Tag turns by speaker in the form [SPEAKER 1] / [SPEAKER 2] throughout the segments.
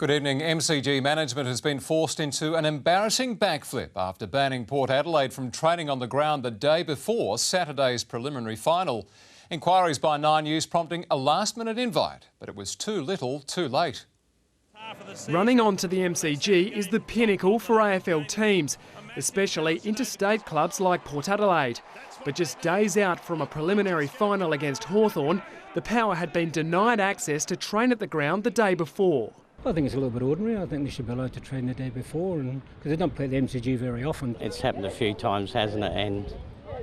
[SPEAKER 1] Good evening. MCG Management has been forced into an embarrassing backflip after banning Port Adelaide from training on the ground the day before Saturday's preliminary final. Inquiries by 9 News prompting a last-minute invite, but it was too little, too late.
[SPEAKER 2] Running on to the MCG is the pinnacle for AFL teams, especially interstate clubs like Port Adelaide. But just days out from a preliminary final against Hawthorn, the Power had been denied access to train at the ground the day before.
[SPEAKER 3] I think it's a little bit ordinary. I think they should be allowed to train the day before, and because they don't play the MCG very often.
[SPEAKER 4] It's happened a few times, hasn't it? And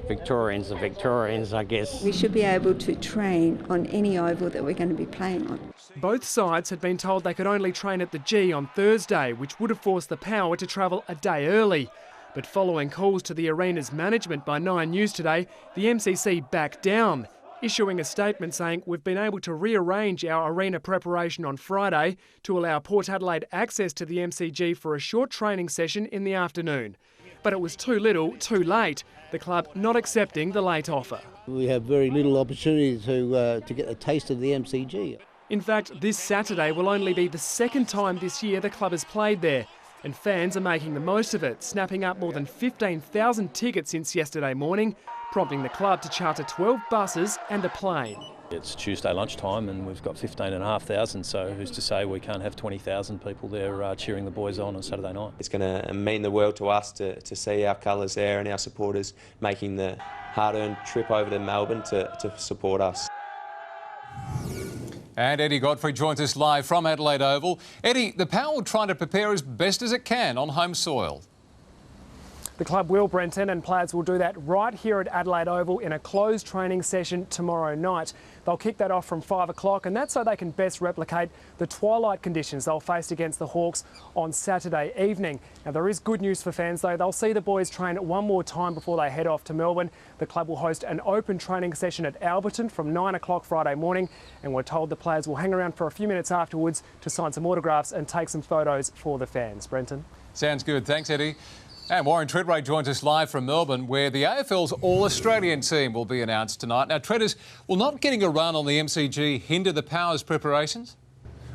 [SPEAKER 4] Victorians are Victorians, I guess.
[SPEAKER 5] We should be able to train on any oval that we're going to be playing on.
[SPEAKER 2] Both sides had been told they could only train at the G on Thursday, which would have forced the Power to travel a day early. But following calls to the arena's management by 9 News today, the MCC backed down, issuing a statement saying we've been able to rearrange our arena preparation on Friday to allow Port Adelaide access to the MCG for a short training session in the afternoon. But it was too little, too late, the club not accepting the late offer.
[SPEAKER 6] We have very little opportunity to get a taste of the MCG.
[SPEAKER 2] In fact, this Saturday will only be the second time this year the club has played there, and fans are making the most of it, snapping up more than 15,000 tickets since yesterday morning, prompting the club to charter 12 buses and a plane.
[SPEAKER 7] It's Tuesday lunchtime and we've got 15,500, so who's to say we can't have 20,000 people there cheering the boys on Saturday night.
[SPEAKER 8] It's going to mean the world to us to see our colours there and our supporters making the hard-earned trip over to Melbourne to support us.
[SPEAKER 1] And Eddie Godfrey joins us live from Adelaide Oval. Eddie, the Power trying to prepare as best as it can on home soil.
[SPEAKER 2] The club will, Brenton, and players will do that right here at Adelaide Oval in a closed training session tomorrow night. They'll kick that off from 5 o'clock, and that's so they can best replicate the twilight conditions they'll face against the Hawks on Saturday evening. Now, there is good news for fans, though. They'll see the boys train one more time before they head off to Melbourne. The club will host an open training session at Alberton from 9 o'clock Friday morning, and we're told the players will hang around for a few minutes afterwards to sign some autographs and take some photos for the fans. Brenton?
[SPEAKER 1] Sounds good. Thanks, Eddie. And Warren Treadway joins us live from Melbourne, where the AFL's All-Australian team will be announced tonight. Now, Treaders, will not getting a run on the MCG hinder the Power's preparations?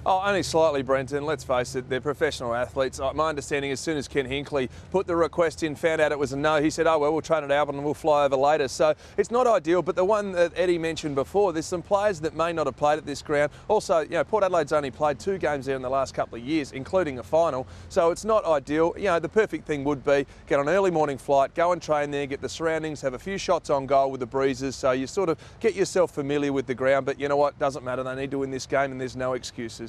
[SPEAKER 9] Oh, only slightly, Brenton. Let's face it, they're professional athletes. My understanding, as soon as Ken Hinkley put the request in, found out it was a no, he said, oh, well, we'll train at Alberton and we'll fly over later. So it's not ideal, but the one that Eddie mentioned before, there's some players that may not have played at this ground. Also, you know, Port Adelaide's only played 2 games there in the last couple of years, including a final. So it's not ideal. You know, the perfect thing would be get on an early morning flight, go and train there, get the surroundings, have a few shots on goal with the breezes, so you sort of get yourself familiar with the ground. But you know what? Doesn't matter. They need to win this game and there's no excuses.